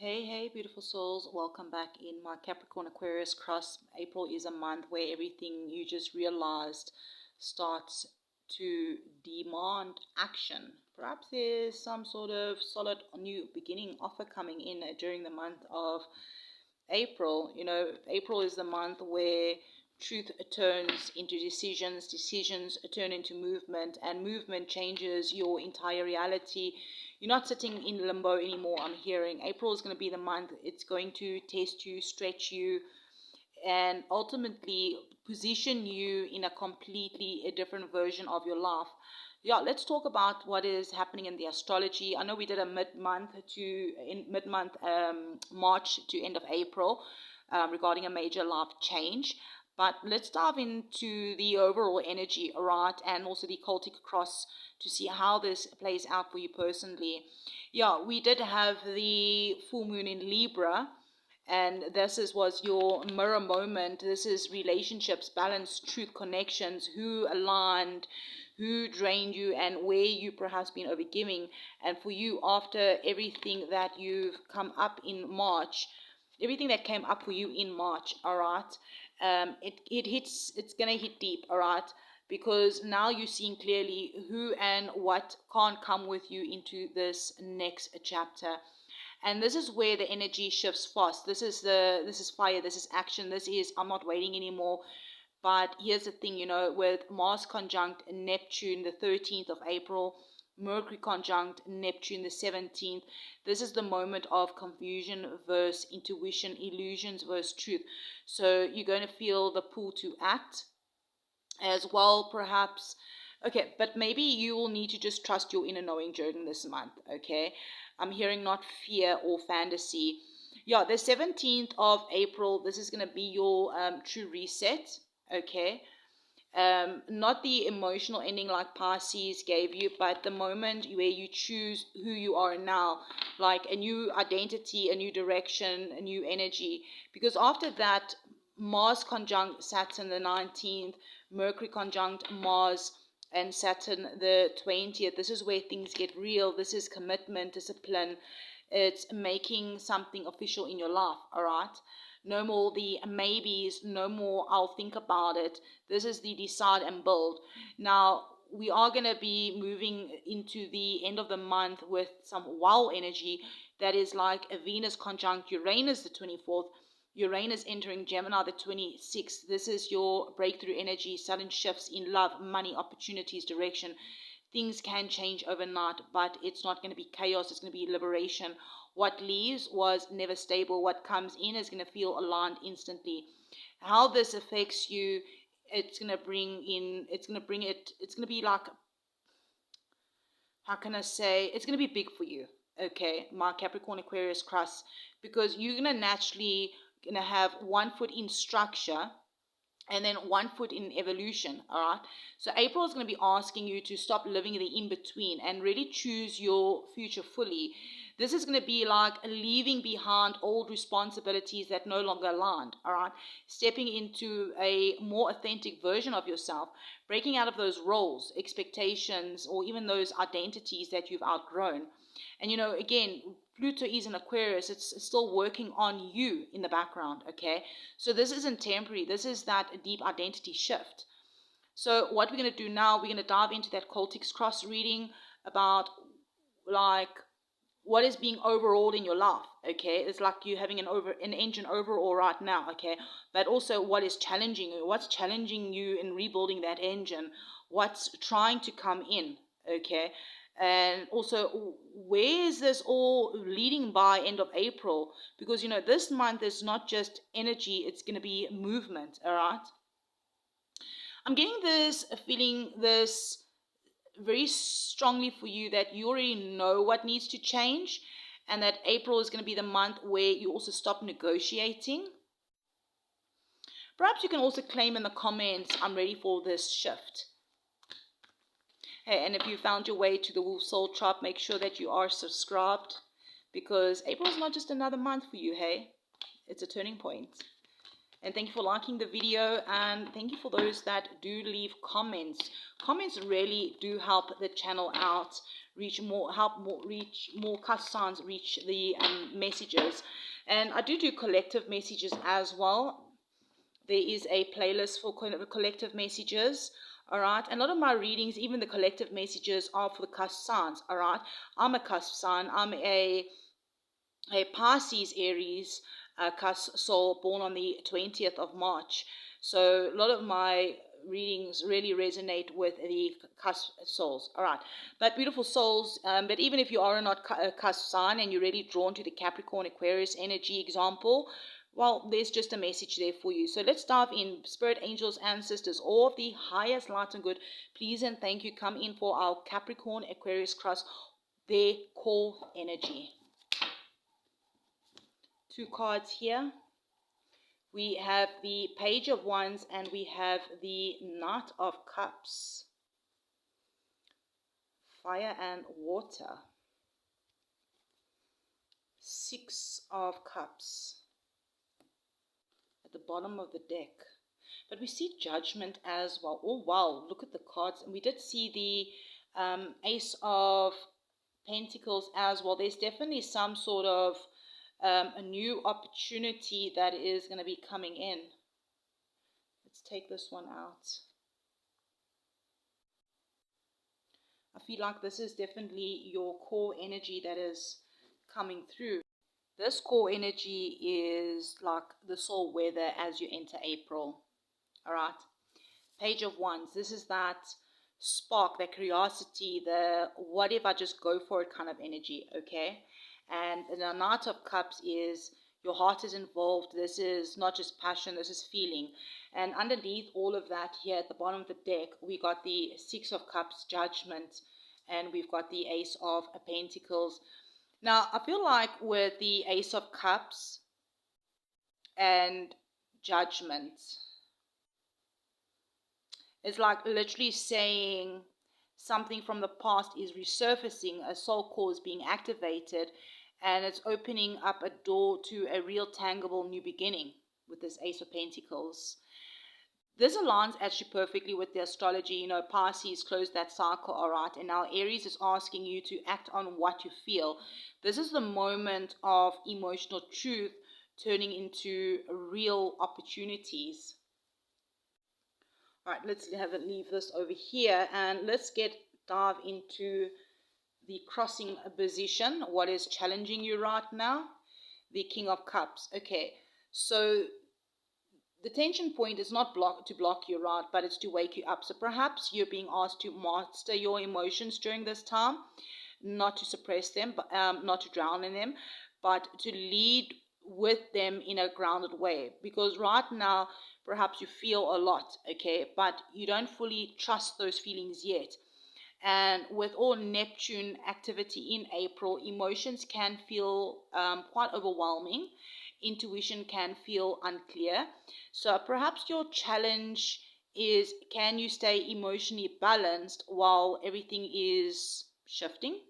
Hey, beautiful souls. Welcome back in my Capricorn Aquarius Cusp. April is a month where everything you just realized starts to demand action. Perhaps there's some sort of solid new beginning offer coming in during the month of April. April is the month where truth turns into decisions, decisions turn into movement, and movement changes your entire reality. You're not sitting in limbo anymore. I'm hearing April is going to be the month. It's going to test you, stretch you, and ultimately position you in a completely different version of your life. Yeah, let's talk about what is happening in the astrology. I know we did a mid-month March to end of April regarding a major life change. But let's dive into the overall energy, right, and also the cultic cross to see how this plays out for you personally. Yeah, we did have the full moon in Libra, and was your mirror moment. This is relationships, balance, truth, connections, who aligned, who drained you, and where you perhaps been overgiving. And for you, after everything that you've come up in March, everything that came up for you in March, all right, it's gonna hit deep, all right, because now you're seeing clearly who and what can't come with you into this next chapter. And this is where the energy shifts fast. This is fire, this is action, this is I'm not waiting anymore. But here's the thing, with Mars conjunct Neptune the 13th of April, Mercury conjunct Neptune the 17th, this is the moment of confusion versus intuition, illusions versus truth. So you're going to feel the pull to act as well, perhaps. Okay, but maybe you will need to just trust your inner knowing during this month, okay? I'm hearing not fear or fantasy. Yeah, the 17th of April, this is going to be your true reset, okay? Not the emotional ending like Pisces gave you, but the moment where you choose who you are now, like a new identity, a new direction, a new energy. Because after that, Mars conjunct Saturn the 19th, Mercury conjunct Mars and Saturn the 20th. This is where things get real. This is commitment, discipline. It's making something official in your life, all right? No more the maybes, no more I'll think about it. This is the decide and build. Now, we are going to be moving into the end of the month with some wow energy that is like a Venus conjunct Uranus the 24th, Uranus entering Gemini the 26th. This is your breakthrough energy, sudden shifts in love, money, opportunities, direction. Things can change overnight, but it's not going to be chaos. It's going to be liberation. What leaves was never stable. What comes in is going to feel aligned instantly. How this affects you, it's going to be like, how can I say, it's going to be big for you, okay, my Capricorn Aquarius Cusp, because you're going to naturally going to have one foot in structure and then one foot in evolution, all right? So April is going to be asking you to stop living the in-between and really choose your future fully. This is going to be like leaving behind old responsibilities that no longer aligned, all right? Stepping into a more authentic version of yourself, breaking out of those roles, expectations, or even those identities that you've outgrown. And again, Pluto is in Aquarius, it's still working on you in the background, okay? So this isn't temporary, this is that deep identity shift. So what we're going to do now, we're going to dive into that cultic cross reading about like what is being overhauled in your life, okay? It's like you having an engine overhaul right now, okay? But also what is challenging you, what's challenging you in rebuilding that engine, what's trying to come in, okay? And also, where is this all leading by end of April? Because, this month is not just energy, it's going to be movement, all right? I'm getting this feeling, this very strongly for you that you already know what needs to change and that April is going to be the month where you also stop negotiating. Perhaps you can also claim in the comments, I'm ready for this shift. Hey, and if you found your way to the Wolf Soul Tribe, make sure that you are subscribed because April is not just another month for you, hey? It's a turning point. And thank you for liking the video, and thank you for those that do leave comments. Comments really do help the channel out, reach more cusp signs, reach the messages. And I do collective messages as well. There is a playlist for collective messages. All right. And a lot of my readings, even the collective messages, are for the cusp signs. All right. I'm a cusp sign. I'm a Pisces Aries cusp soul, born on the 20th of March. So a lot of my readings really resonate with the cusp souls. All right. But beautiful souls, but even if you are not a cusp sign and you're really drawn to the Capricorn Aquarius energy example, well, there's just a message there for you. So let's dive in. Spirit, angels, ancestors, all of the highest light and good, please and thank you. Come in for our Capricorn Aquarius cusp, their core energy. 2 cards here. We have the Page of Wands and we have the Knight of Cups. Fire and water. 6 of Cups at the bottom of the deck. But we see Judgment as well. Oh wow, look at the cards. And we did see the Ace of Pentacles as well. There's definitely some sort of a new opportunity that is going to be coming in. Let's take this one out. I feel like this is definitely your core energy that is coming through. This core energy is like the soul weather as you enter April. All right. Page of Wands. This is that spark, that curiosity, the what if I just go for it kind of energy. Okay. And the Knight of Cups is your heart is involved. This is not just passion, this is feeling. And underneath all of that here at the bottom of the deck, we got the 6 of Cups, Judgment, and we've got the Ace of Pentacles. Now, I feel like with the Ace of Cups and Judgment, it's like literally saying something from the past is resurfacing, a soul core is being activated, and it's opening up a door to a real tangible new beginning with this Ace of Pentacles. This aligns actually perfectly with the astrology. You know, Pisces closed that cycle, all right, and now Aries is asking you to act on what you feel. This is the moment of emotional truth turning into real opportunities. All right, let's leave this over here and let's dive into the crossing position. What is challenging you right now? The King of Cups. Okay, so the tension point is not to block you, right, but it's to wake you up. So perhaps you're being asked to master your emotions during this time, not to suppress them, but not to drown in them, but to lead with them in a grounded way. Because right now, perhaps you feel a lot, okay, but you don't fully trust those feelings yet. And with all Neptune activity in April, emotions can feel quite overwhelming. Intuition can feel unclear. So perhaps your challenge is, can you stay emotionally balanced while everything is shifting?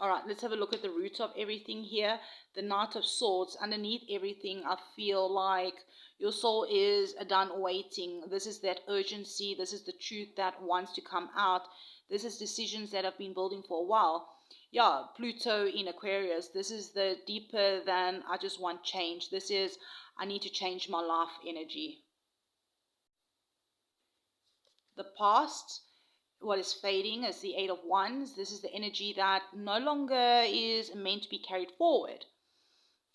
All right, let's have a look at the root of everything here. The Knight of Swords. Underneath everything, I feel like your soul is done waiting. This is that urgency. This is the truth that wants to come out. This is decisions that have been building for a while. Yeah, Pluto in Aquarius. This is the deeper than I just want change. This is, I need to change my life energy. The past, what is fading, is the 8 of Wands. This is the energy that no longer is meant to be carried forward.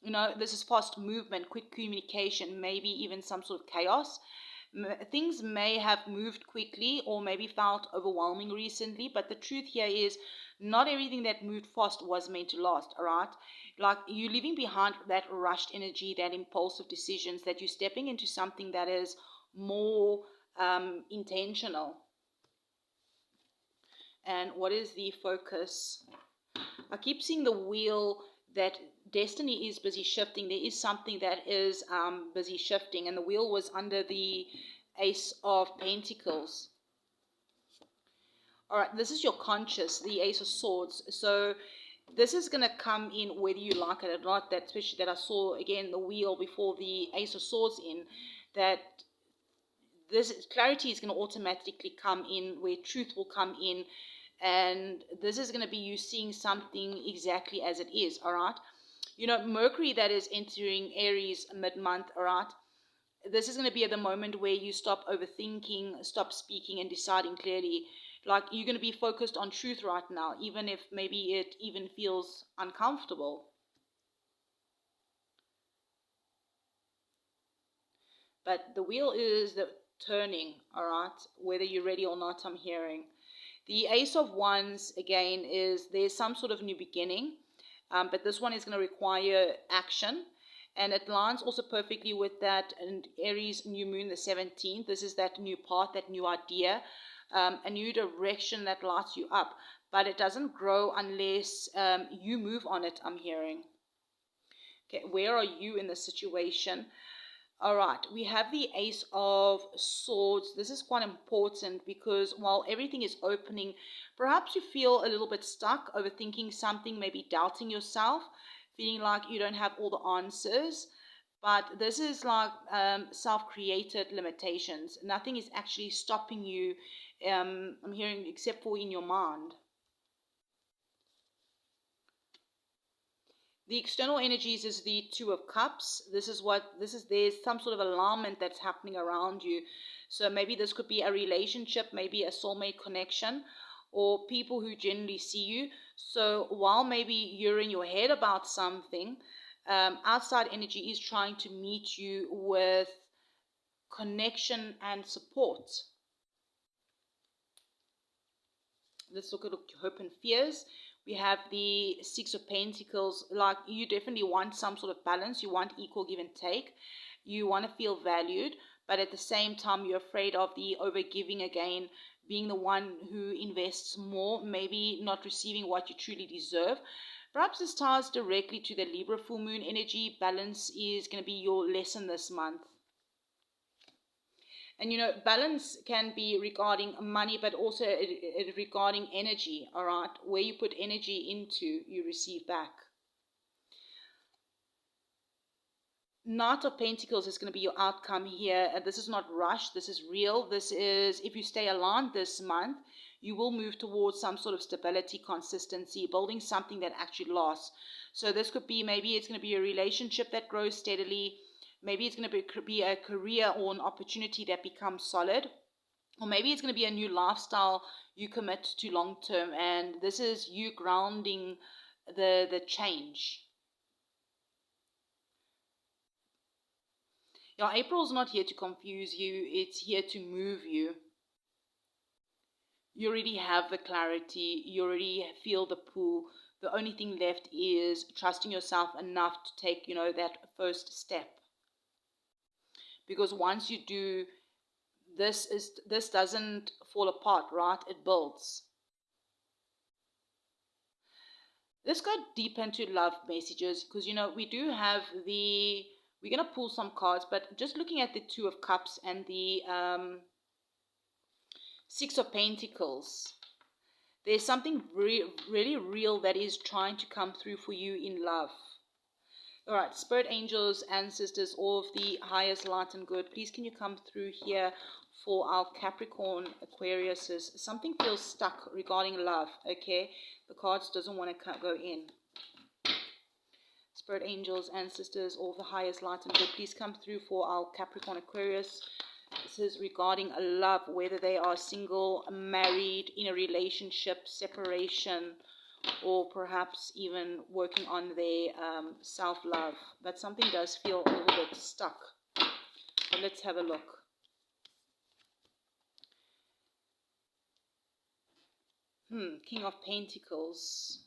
You know, this is fast movement, quick communication, maybe even some sort of chaos. Things may have moved quickly or maybe felt overwhelming recently, but the truth here is not everything that moved fast was meant to last, all right? Like, you're leaving behind that rushed energy, that impulsive decisions, that you're stepping into something that is more intentional. And what is the focus? I keep seeing the wheel, that destiny is busy shifting. There is something that is busy shifting, and the wheel was under the Ace of Pentacles. All right, this is your conscious, the Ace of Swords. So this is going to come in whether you like it or not. That, especially that I saw again the wheel before the Ace of Swords in, that this clarity is going to automatically come in, where truth will come in. And this is going to be you seeing something exactly as it is, all right? You know, Mercury that is entering Aries mid-month, all right? This is going to be at the moment where you stop overthinking, stop speaking and deciding clearly. Like, you're going to be focused on truth right now, even if maybe it even feels uncomfortable. But the wheel is the turning, all right? Whether you're ready or not, I'm hearing. The Ace of Wands, again, is there's some sort of new beginning, but this one is going to require action. And it lines also perfectly with that and Aries new moon, the 17th. This is that new path, that new idea, a new direction that lights you up. But it doesn't grow unless you move on it, I'm hearing. Okay, where are you in the situation? All right, we have the Ace of Swords. This is quite important because while everything is opening, perhaps you feel a little bit stuck, overthinking something, maybe doubting yourself, feeling like you don't have all the answers. But this is like self-created limitations. Nothing is actually stopping you, I'm hearing, except for in your mind. The external energies is the Two of Cups. There's some sort of alignment that's happening around you. So maybe this could be a relationship, maybe a soulmate connection, or people who generally see you. So while maybe you're in your head about something, outside energy is trying to meet you with connection and support. Let's look at hope and fears. We have the Six of Pentacles. Like, you definitely want some sort of balance. You want equal give and take. You want to feel valued, but at the same time, you're afraid of the overgiving again, being the one who invests more, maybe not receiving what you truly deserve. Perhaps this ties directly to the Libra full moon energy. Balance is going to be your lesson this month. And you know, balance can be regarding money, but also regarding energy, all right? Where you put energy into, you receive back. Knight of Pentacles is going to be your outcome here. And this is not rushed. This is real. This is, if you stay aligned this month, you will move towards some sort of stability, consistency, building something that actually lasts. So this could be, maybe it's going to be a relationship that grows steadily. Maybe it's going to be a career or an opportunity that becomes solid. Or maybe it's going to be a new lifestyle you commit to long term. And this is you grounding the change. Yeah, April's not here to confuse you. It's here to move you. You already have the clarity. You already feel the pull. The only thing left is trusting yourself enough to take, you know, that first step. Because once you do, this doesn't fall apart, right? It builds. Let's go deep into love messages because, you know, we do have we're going to pull some cards, but just looking at the Two of Cups and the Six of Pentacles, there's something really real that is trying to come through for you in love. All right, spirit angels, ancestors, all of the highest light and good, please can you come through here for our Capricorn Aquariuses? Something feels stuck regarding love, okay? The cards doesn't want to go in. Spirit angels, ancestors, all of the highest light and good, please come through for our Capricorn Aquarius. This is regarding a love, whether they are single, married, in a relationship, separation, or perhaps even working on their self-love. But something does feel a little bit stuck. But let's have a look. King of Pentacles.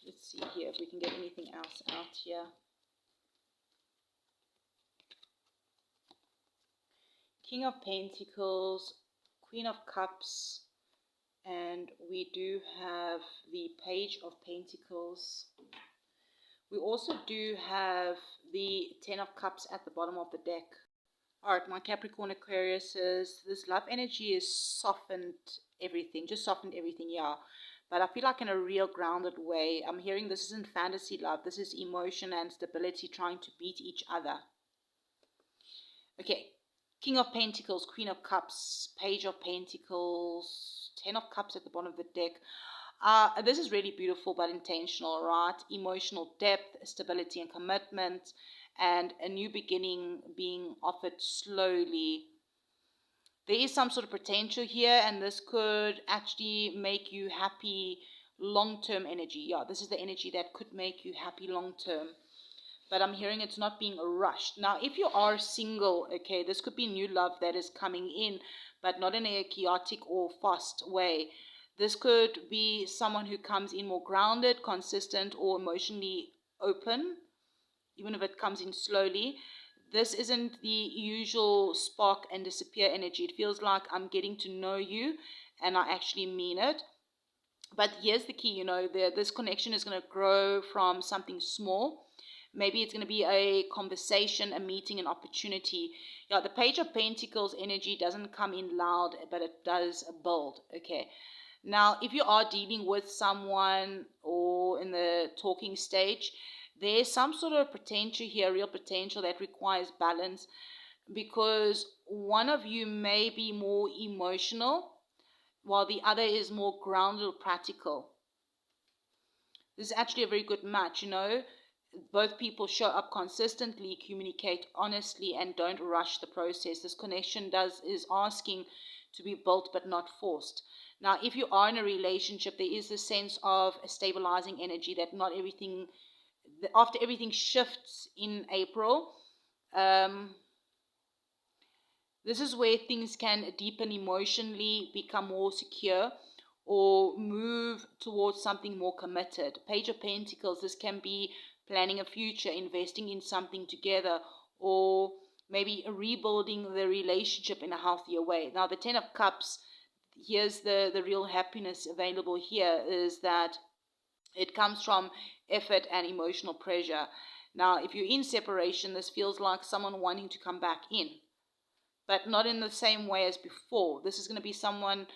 Let's see here if we can get anything else out here. King of Pentacles, Queen of Cups, and we do have the Page of Pentacles. We also do have the Ten of Cups at the bottom of the deck. All right, my Capricorn Aquariuses, this love energy has softened everything, just softened everything, yeah. But I feel like in a real grounded way. I'm hearing this isn't fantasy love. This is emotion and stability trying to beat each other. Okay, King of Pentacles, Queen of Cups, Page of Pentacles, Ten of Cups at the bottom of the deck. This is really beautiful but intentional, right? Emotional depth, stability and commitment, and a new beginning being offered slowly. There is some sort of potential here, and this could actually make you happy long-term energy. Yeah, this is the energy that could make you happy long-term. But I'm hearing it's not being rushed. Now, if you are single, okay, this could be new love that is coming in, but not in a chaotic or fast way. This could be someone who comes in more grounded, consistent, or emotionally open, even if it comes in slowly. This isn't the usual spark and disappear energy. It feels like I'm getting to know you and I actually mean it. But here's the key, this connection is going to grow from something small. Maybe it's going to be a conversation, a meeting, an opportunity. Yeah, the Page of Pentacles energy doesn't come in loud, but it does build. Okay. Now, if you are dealing with someone or in the talking stage, there's some sort of potential here, real potential that requires balance, because one of you may be more emotional while the other is more grounded or practical. This is actually a very good match, Both people show up consistently, communicate honestly, and don't rush the process. This connection is asking to be built but not forced. Now, if you are in a relationship, there is a sense of a stabilizing energy that not everything, after everything shifts in April, this is where things can deepen emotionally, become more secure, or move towards something more committed. Page of Pentacles, this can be planning a future, investing in something together, or maybe rebuilding the relationship in a healthier way. Now, the Ten of Cups, here's the real happiness available here, is that it comes from effort and emotional pressure. Now, if you're in separation, this feels like someone wanting to come back in, but not in the same way as before. This is going to be someone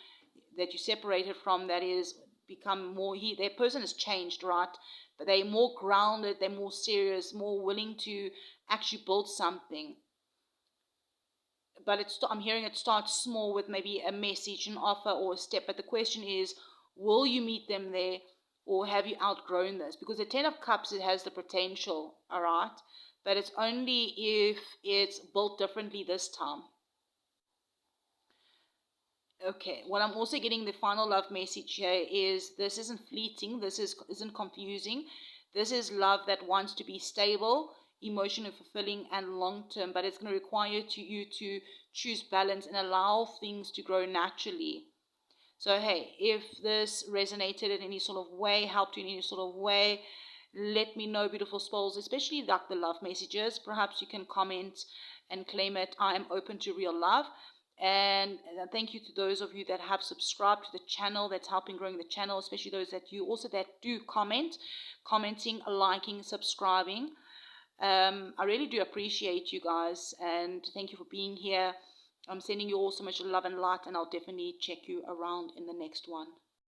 that you separated from that is become more, their person has changed, right? But they're more grounded, they're more serious, more willing to actually build something. But I'm hearing it starts small with maybe a message, an offer, or a step. But the question is, will you meet them there, or have you outgrown this? Because the Ten of Cups, it has the potential, all right? But it's only if it's built differently this time. Okay, what I'm also getting the final love message here is this isn't fleeting, isn't confusing. This is love that wants to be stable, emotionally fulfilling, and long-term, but it's going to require you to choose balance and allow things to grow naturally. So, hey, if this resonated in any sort of way, helped you in any sort of way, let me know, beautiful souls, especially like the love messages. Perhaps you can comment and claim it. I am open to real love. And thank you to those of you that have subscribed to the channel, that's helping growing the channel, especially those that do commenting, liking, subscribing. I really do appreciate you guys, and thank you for being here. I'm sending you all so much love and light, and I'll definitely check you around in the next one.